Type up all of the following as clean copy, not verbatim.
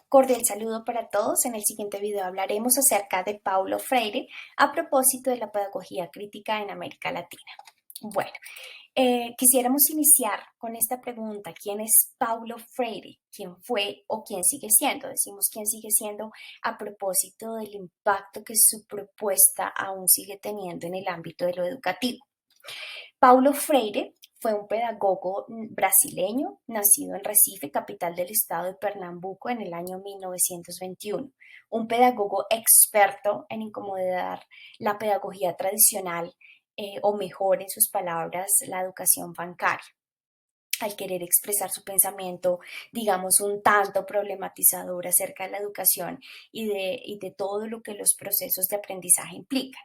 Cordial saludo para todos. En el siguiente video hablaremos acerca de Paulo Freire a propósito de la pedagogía crítica en América Latina. Bueno, quisiéramos iniciar con esta pregunta: ¿quién es Paulo Freire? ¿Quién fue o quién sigue siendo? Decimos quién sigue siendo a propósito del impacto que su propuesta aún sigue teniendo en el ámbito de lo educativo. Paulo Freire fue un pedagogo brasileño, nacido en Recife, capital del estado de Pernambuco, en el año 1921. Un pedagogo experto en incomodar la pedagogía tradicional, o mejor, en sus palabras, la educación bancaria, al querer expresar su pensamiento, digamos, un tanto problematizador acerca de la educación y de todo lo que los procesos de aprendizaje implican.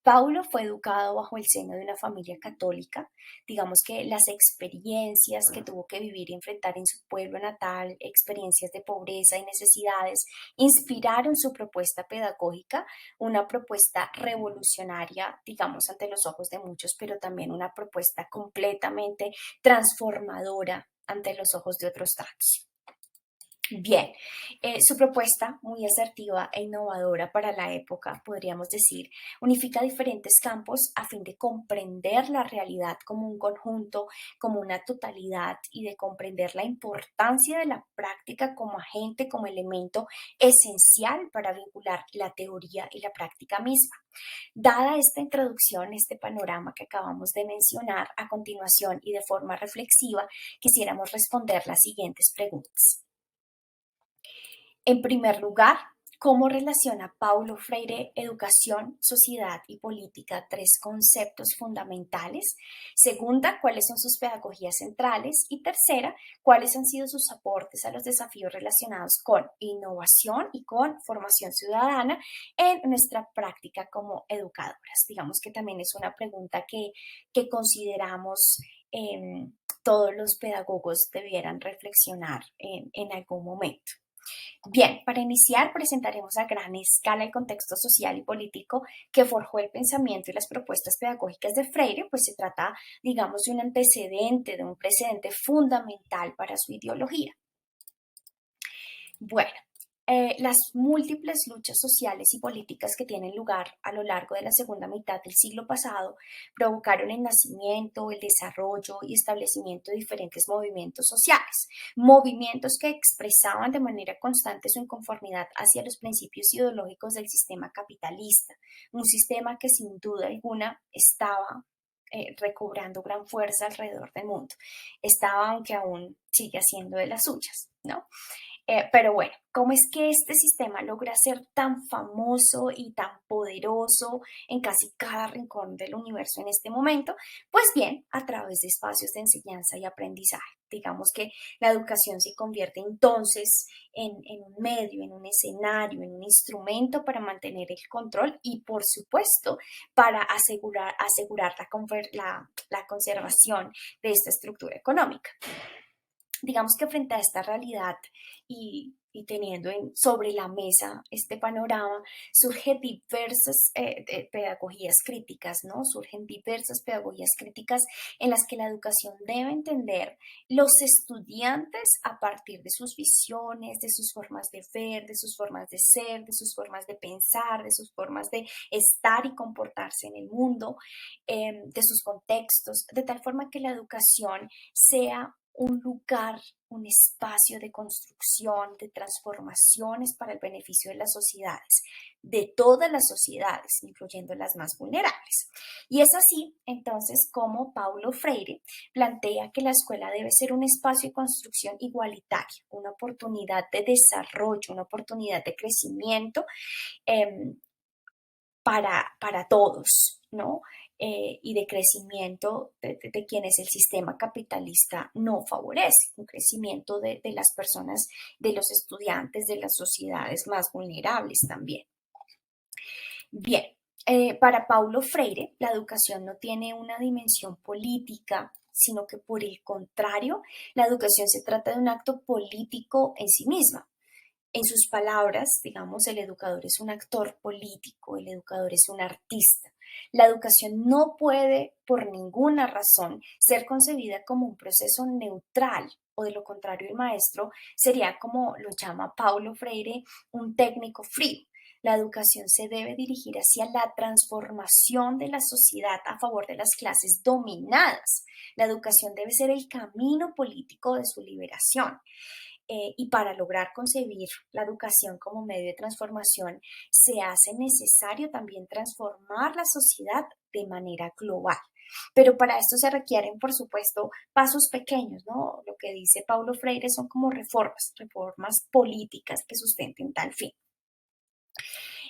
Paulo fue educado bajo el seno de una familia católica. Digamos que las experiencias que tuvo que vivir y enfrentar en su pueblo natal, experiencias de pobreza y necesidades, inspiraron su propuesta pedagógica, una propuesta revolucionaria, digamos, ante los ojos de muchos, pero también una propuesta completamente transformadora ante los ojos de otros tantos. Bien, su propuesta, muy asertiva e innovadora para la época, podríamos decir, unifica diferentes campos a fin de comprender la realidad como un conjunto, como una totalidad, y de comprender la importancia de la práctica como agente, como elemento esencial para vincular la teoría y la práctica misma. Dada esta introducción, este panorama que acabamos de mencionar, a continuación y de forma reflexiva, quisiéramos responder las siguientes preguntas. En primer lugar, ¿cómo relaciona Paulo Freire educación, sociedad y política? Tres conceptos fundamentales. Segunda, ¿cuáles son sus pedagogías centrales? Y tercera, ¿cuáles han sido sus aportes a los desafíos relacionados con innovación y con formación ciudadana en nuestra práctica como educadoras? Digamos que también es una pregunta que consideramos todos los pedagogos debieran reflexionar en algún momento. Bien, para iniciar presentaremos a gran escala el contexto social y político que forjó el pensamiento y las propuestas pedagógicas de Freire, pues se trata, digamos, de un antecedente, de un precedente fundamental para su ideología. Bueno, las múltiples luchas sociales y políticas que tienen lugar a lo largo de la segunda mitad del siglo pasado provocaron el nacimiento, el desarrollo y establecimiento de diferentes movimientos sociales, movimientos que expresaban de manera constante su inconformidad hacia los principios ideológicos del sistema capitalista, un sistema que sin duda alguna estaba recobrando gran fuerza alrededor del mundo. Estaba, aunque aún sigue haciendo de las suyas, ¿no? Pero bueno, ¿cómo es que este sistema logra ser tan famoso y tan poderoso en casi cada rincón del universo en este momento? Pues bien, a través de espacios de enseñanza y aprendizaje. Digamos que la educación se convierte entonces en un medio, en un escenario, en un instrumento para mantener el control y, por supuesto, para asegurar la conservación de esta estructura económica. Digamos que frente a esta realidad y teniendo sobre la mesa este panorama, surgen diversas pedagogías críticas, ¿no? Surgen diversas pedagogías críticas en las que la educación debe entender los estudiantes a partir de sus visiones, de sus formas de ver, de sus formas de ser, de sus formas de pensar, de sus formas de estar y comportarse en el mundo, de sus contextos, de tal forma que la educación sea un lugar, un espacio de construcción, de transformaciones para el beneficio de las sociedades, de todas las sociedades, incluyendo las más vulnerables. Y es así, entonces, como Paulo Freire plantea que la escuela debe ser un espacio de construcción igualitario, una oportunidad de desarrollo, una oportunidad de crecimiento eh, para todos, ¿no? Y de crecimiento de quienes el sistema capitalista no favorece, un crecimiento de las personas, de los estudiantes, de las sociedades más vulnerables también. Bien, para Paulo Freire, la educación no tiene una dimensión política, sino que por el contrario, la educación se trata de un acto político en sí misma. En sus palabras, digamos, el educador es un actor político, el educador es un artista. La educación no puede, por ninguna razón, ser concebida como un proceso neutral, o de lo contrario el maestro sería, como lo llama Paulo Freire, un técnico frío. La educación se debe dirigir hacia la transformación de la sociedad a favor de las clases dominadas. La educación debe ser el camino político de su liberación. Y para lograr concebir la educación como medio de transformación, se hace necesario también transformar la sociedad de manera global. Pero para esto se requieren, por supuesto, pasos pequeños, ¿no? Lo que dice Paulo Freire son como reformas políticas que sustenten tal fin.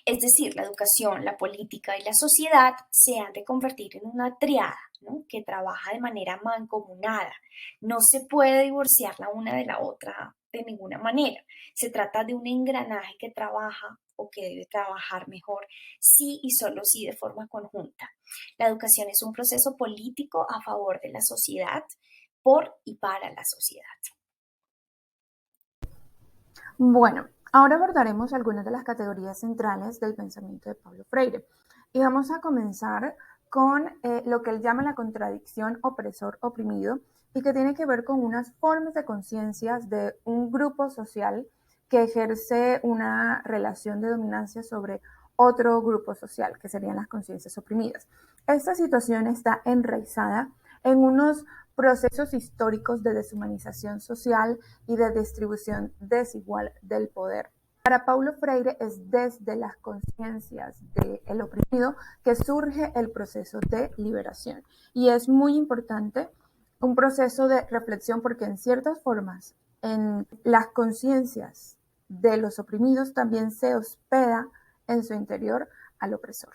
Es decir, la educación, la política y la sociedad se han de convertir en una triada, ¿no? Que trabaja de manera mancomunada. No se puede divorciar la una de la otra de ninguna manera. Se trata de un engranaje que trabaja o que debe trabajar mejor sí y solo sí de forma conjunta. La educación es un proceso político a favor de la sociedad, por y para la sociedad. Bueno, ahora abordaremos algunas de las categorías centrales del pensamiento de Paulo Freire y vamos a comenzar con lo que él llama la contradicción opresor-oprimido y que tiene que ver con unas formas de conciencias de un grupo social que ejerce una relación de dominancia sobre otro grupo social, que serían las conciencias oprimidas. Esta situación está enraizada en unos procesos históricos de deshumanización social y de distribución desigual del poder. Para Paulo Freire es desde las conciencias del oprimido que surge el proceso de liberación. Y es muy importante un proceso de reflexión porque en ciertas formas, en las conciencias de los oprimidos también se hospeda en su interior al opresor.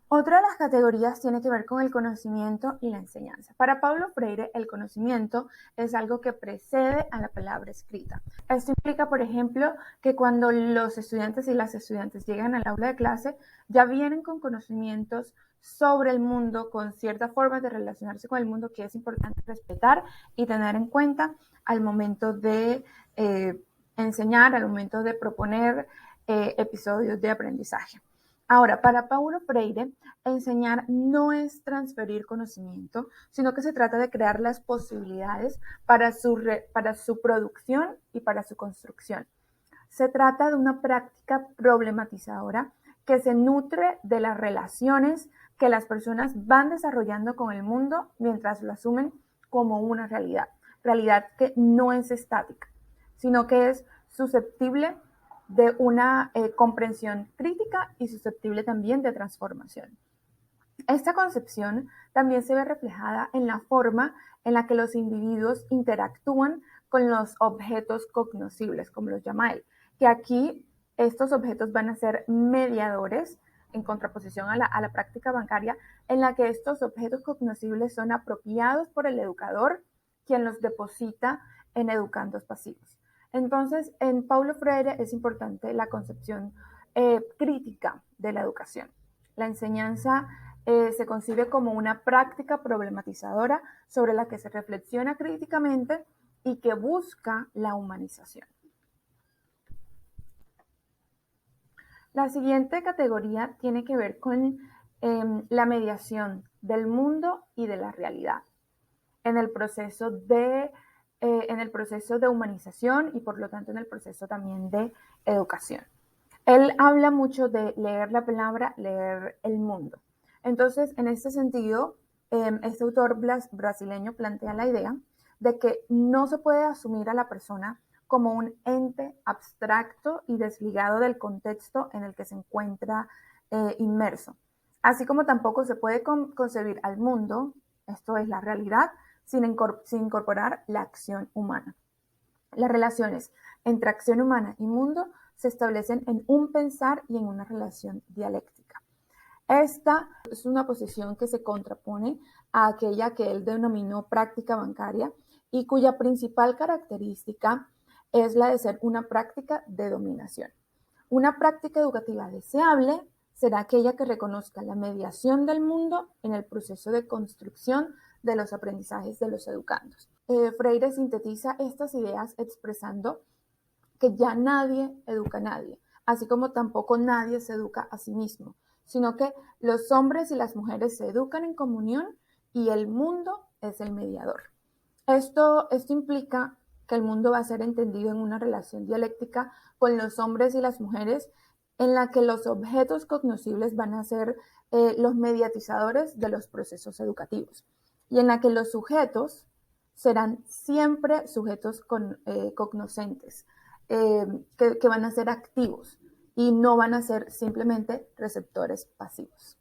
Otra de las categorías tiene que ver con el conocimiento y la enseñanza. Para Paulo Freire, el conocimiento es algo que precede a la palabra escrita. Esto implica, por ejemplo, que cuando los estudiantes y las estudiantes llegan al aula de clase, ya vienen con conocimientos sobre el mundo, con ciertas formas de relacionarse con el mundo que es importante respetar y tener en cuenta al momento de enseñar, al momento de proponer episodios de aprendizaje. Ahora, para Paulo Freire, enseñar no es transferir conocimiento, sino que se trata de crear las posibilidades para su producción y para su construcción. Se trata de una práctica problematizadora que se nutre de las relaciones que las personas van desarrollando con el mundo mientras lo asumen como una realidad que no es estática, sino que es susceptible de una comprensión crítica y susceptible también de transformación. Esta concepción también se ve reflejada en la forma en la que los individuos interactúan con los objetos cognoscibles, como los llama él, que aquí estos objetos van a ser mediadores en contraposición a la práctica bancaria, en la que estos objetos cognoscibles son apropiados por el educador, quien los deposita en educandos pasivos. Entonces, en Paulo Freire es importante la concepción crítica de la educación. La enseñanza se concibe como una práctica problematizadora sobre la que se reflexiona críticamente y que busca la humanización. La siguiente categoría tiene que ver con la mediación del mundo y de la realidad en el proceso de humanización y por lo tanto en el proceso también de educación. Él habla mucho de leer la palabra, leer el mundo. Entonces, en este sentido, este autor brasileño plantea la idea de que no se puede asumir a la persona como un ente abstracto y desligado del contexto en el que se encuentra inmerso. Así como tampoco se puede concebir al mundo, esto es la realidad, sin incorporar la acción humana. Las relaciones entre acción humana y mundo se establecen en un pensar y en una relación dialéctica. Esta es una posición que se contrapone a aquella que él denominó práctica bancaria y cuya principal característica es la de ser una práctica de dominación. Una práctica educativa deseable será aquella que reconozca la mediación del mundo en el proceso de construcción de los aprendizajes de los educandos. Freire sintetiza estas ideas expresando que ya nadie educa a nadie, así como tampoco nadie se educa a sí mismo, sino que los hombres y las mujeres se educan en comunión y el mundo es el mediador. Esto implica que el mundo va a ser entendido en una relación dialéctica con los hombres y las mujeres, en la que los objetos cognoscibles van a ser los mediatizadores de los procesos educativos, y en la que los sujetos serán siempre sujetos cognoscentes, que van a ser activos y no van a ser simplemente receptores pasivos.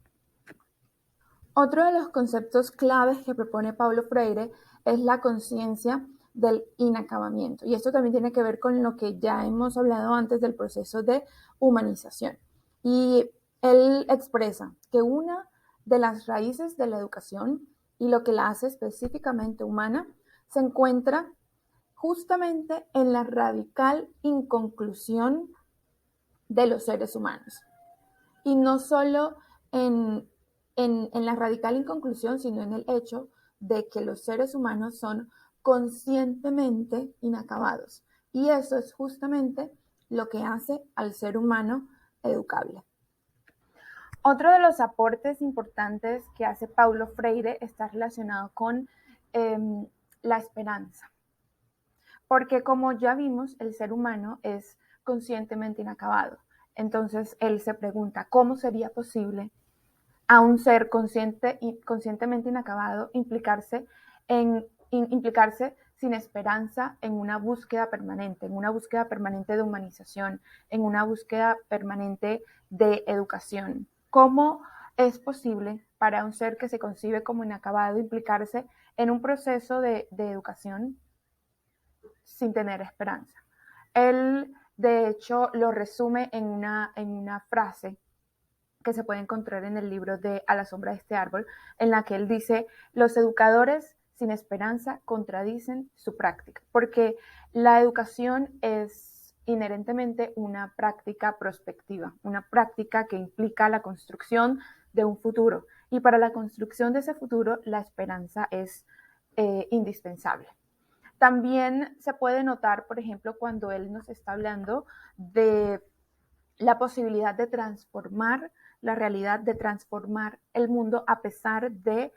Otro de los conceptos claves que propone Paulo Freire es la conciencia del inacabamiento. Y esto también tiene que ver con lo que ya hemos hablado antes del proceso de humanización. Y él expresa que una de las raíces de la educación y lo que la hace específicamente humana se encuentra justamente en la radical inconclusión de los seres humanos. Y no solo en la radical inconclusión, sino en el hecho de que los seres humanos son conscientemente inacabados. Y eso es justamente lo que hace al ser humano educable. Otro de los aportes importantes que hace Paulo Freire está relacionado con la esperanza. Porque como ya vimos, el ser humano es conscientemente inacabado. Entonces él se pregunta, ¿cómo sería posible a un ser conscientemente inacabado implicarse sin esperanza en una búsqueda permanente de humanización, en una búsqueda permanente de educación? ¿Cómo es posible para un ser que se concibe como inacabado implicarse en un proceso de educación sin tener esperanza? Él, de hecho, lo resume en una frase que se puede encontrar en el libro de A la sombra de este árbol, en la que él dice: los educadores sin esperanza contradicen su práctica, porque la educación es inherentemente una práctica prospectiva, una práctica que implica la construcción de un futuro, y para la construcción de ese futuro la esperanza es indispensable. También se puede notar, por ejemplo, cuando él nos está hablando de la posibilidad de transformar la realidad, de transformar el mundo a pesar de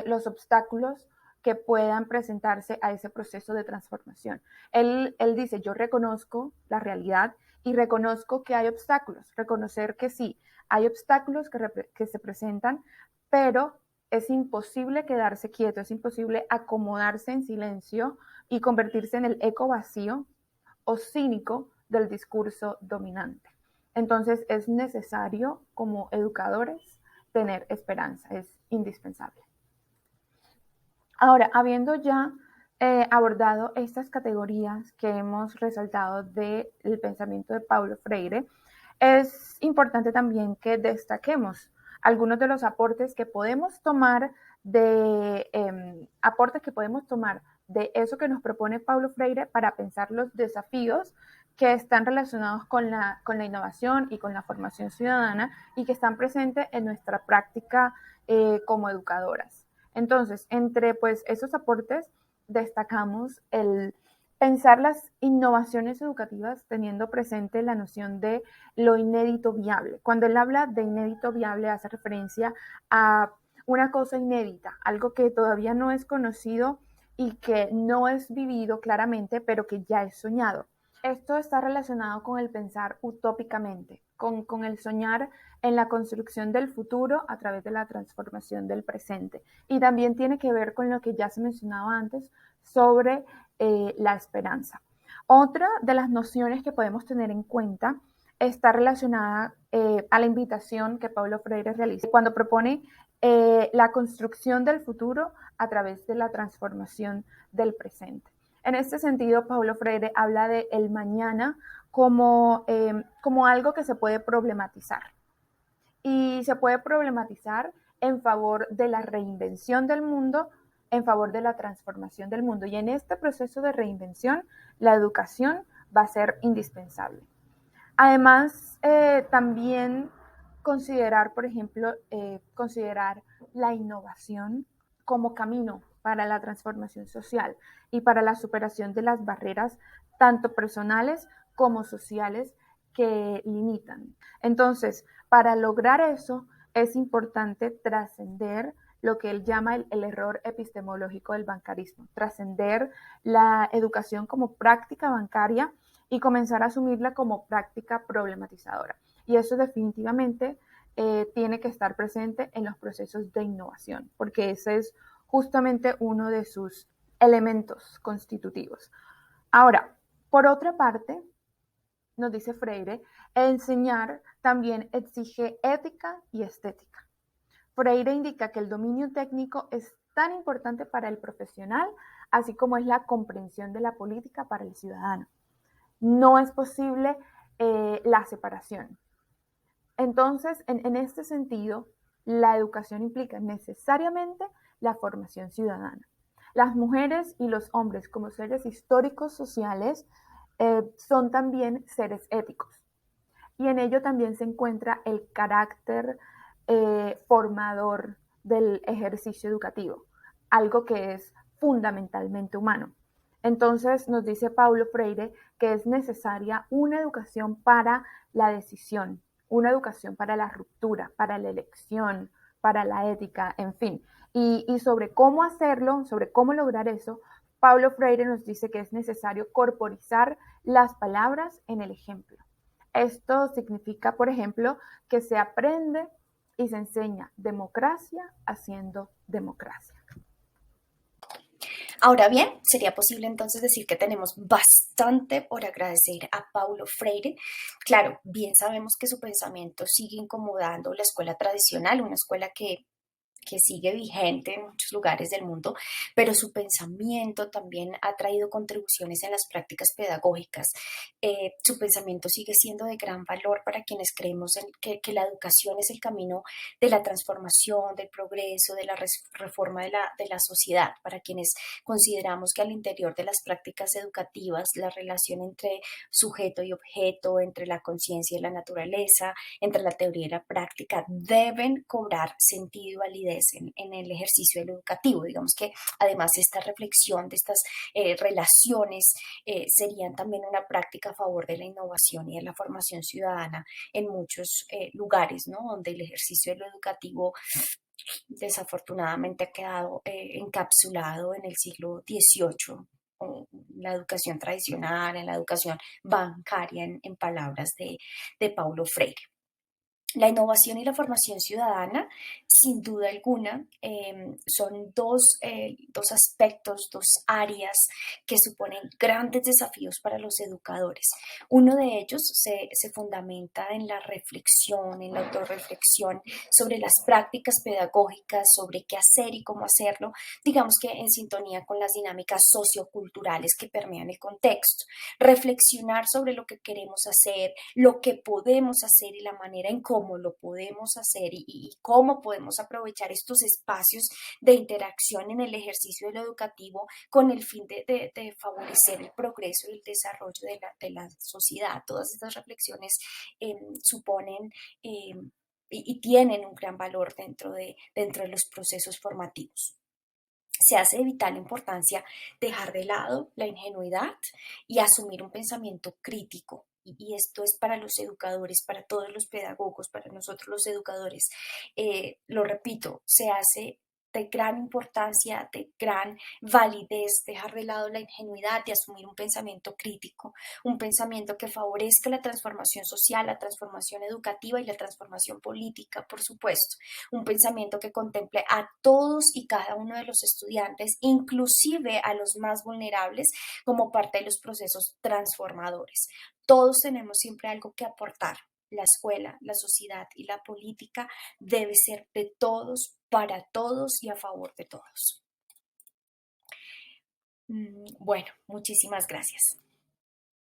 los obstáculos que puedan presentarse a ese proceso de transformación. Él dice, yo reconozco la realidad y reconozco que hay obstáculos, reconocer que sí, hay obstáculos que se presentan, pero es imposible quedarse quieto, es imposible acomodarse en silencio y convertirse en el eco vacío o cínico del discurso dominante. Entonces es necesario como educadores tener esperanza, es indispensable. Ahora, habiendo ya abordado estas categorías que hemos resaltado del pensamiento de Paulo Freire, es importante también que destaquemos algunos de los aportes que podemos tomar de eso que nos propone Paulo Freire para pensar los desafíos que están relacionados con la innovación y con la formación ciudadana y que están presentes en nuestra práctica como educadoras. Entonces, entre pues esos aportes destacamos el pensar las innovaciones educativas teniendo presente la noción de lo inédito viable. Cuando él habla de inédito viable hace referencia a una cosa inédita, algo que todavía no es conocido y que no es vivido claramente, pero que ya es soñado. Esto está relacionado con el pensar utópicamente, con el soñar en la construcción del futuro a través de la transformación del presente. Y también tiene que ver con lo que ya se mencionaba antes sobre la esperanza. Otra de las nociones que podemos tener en cuenta está relacionada a la invitación que Paulo Freire realiza cuando propone la construcción del futuro a través de la transformación del presente. En este sentido, Paulo Freire habla de el mañana como algo que se puede problematizar. Y se puede problematizar en favor de la reinvención del mundo, en favor de la transformación del mundo. Y en este proceso de reinvención, la educación va a ser indispensable. Además, también considerar, por ejemplo, considerar la innovación como camino para la transformación social y para la superación de las barreras tanto personales como sociales que limitan. Entonces, para lograr eso es importante trascender lo que él llama el error epistemológico del bancarismo, trascender la educación como práctica bancaria y comenzar a asumirla como práctica problematizadora. Y eso definitivamente tiene que estar presente en los procesos de innovación, porque ese es justamente uno de sus elementos constitutivos. Ahora, por otra parte, nos dice Freire, enseñar también exige ética y estética. Freire indica que el dominio técnico es tan importante para el profesional, así como es la comprensión de la política para el ciudadano. No es posible la separación. Entonces, en este sentido, la educación implica necesariamente la formación ciudadana. Las mujeres y los hombres como seres históricos sociales son también seres éticos. Y en ello también se encuentra el carácter formador del ejercicio educativo, algo que es fundamentalmente humano. Entonces nos dice Paulo Freire que es necesaria una educación para la decisión, una educación para la ruptura, para la elección, para la ética, en fin. Y sobre cómo hacerlo, sobre cómo lograr eso, Paulo Freire nos dice que es necesario corporizar las palabras en el ejemplo. Esto significa, por ejemplo, que se aprende y se enseña democracia haciendo democracia. Ahora bien, sería posible entonces decir que tenemos bastante por agradecer a Paulo Freire. Claro, bien sabemos que su pensamiento sigue incomodando la escuela tradicional, una escuela que sigue vigente en muchos lugares del mundo, pero su pensamiento también ha traído contribuciones en las prácticas pedagógicas. Su pensamiento sigue siendo de gran valor para quienes creemos en que la educación es el camino de la transformación, del progreso, de la reforma de la sociedad, para quienes consideramos que al interior de las prácticas educativas, la relación entre sujeto y objeto, entre la conciencia y la naturaleza, entre la teoría y la práctica, deben cobrar sentido y validez en el ejercicio educativo. Digamos que además esta reflexión de estas relaciones serían también una práctica a favor de la innovación y de la formación ciudadana en muchos lugares, ¿no? Donde el ejercicio de lo educativo desafortunadamente ha quedado encapsulado en el siglo XVIII, la educación tradicional, en la educación bancaria, en palabras de Paulo Freire. La innovación y la formación ciudadana, sin duda alguna, son dos aspectos, dos áreas que suponen grandes desafíos para los educadores. Uno de ellos se fundamenta en la reflexión, en la autorreflexión sobre las prácticas pedagógicas, sobre qué hacer y cómo hacerlo, digamos que en sintonía con las dinámicas socioculturales que permean el contexto. Reflexionar sobre lo que queremos hacer, lo que podemos hacer y la manera en cómo lo podemos hacer y cómo podemos aprovechar estos espacios de interacción en el ejercicio de lo educativo con el fin de favorecer el progreso y el desarrollo de la sociedad. Todas estas reflexiones suponen y tienen un gran valor dentro de los procesos formativos. Se hace de vital importancia dejar de lado la ingenuidad y asumir un pensamiento crítico. Y esto es para los educadores, para todos los pedagogos, para nosotros los educadores. Lo repito, se hace de gran importancia, de gran validez, dejar de lado la ingenuidad y asumir un pensamiento crítico, un pensamiento que favorezca la transformación social, la transformación educativa y la transformación política, por supuesto. Un pensamiento que contemple a todos y cada uno de los estudiantes, inclusive a los más vulnerables, como parte de los procesos transformadores. Todos tenemos siempre algo que aportar. La escuela, la sociedad y la política debe ser de todos, para todos y a favor de todos. Bueno, muchísimas gracias.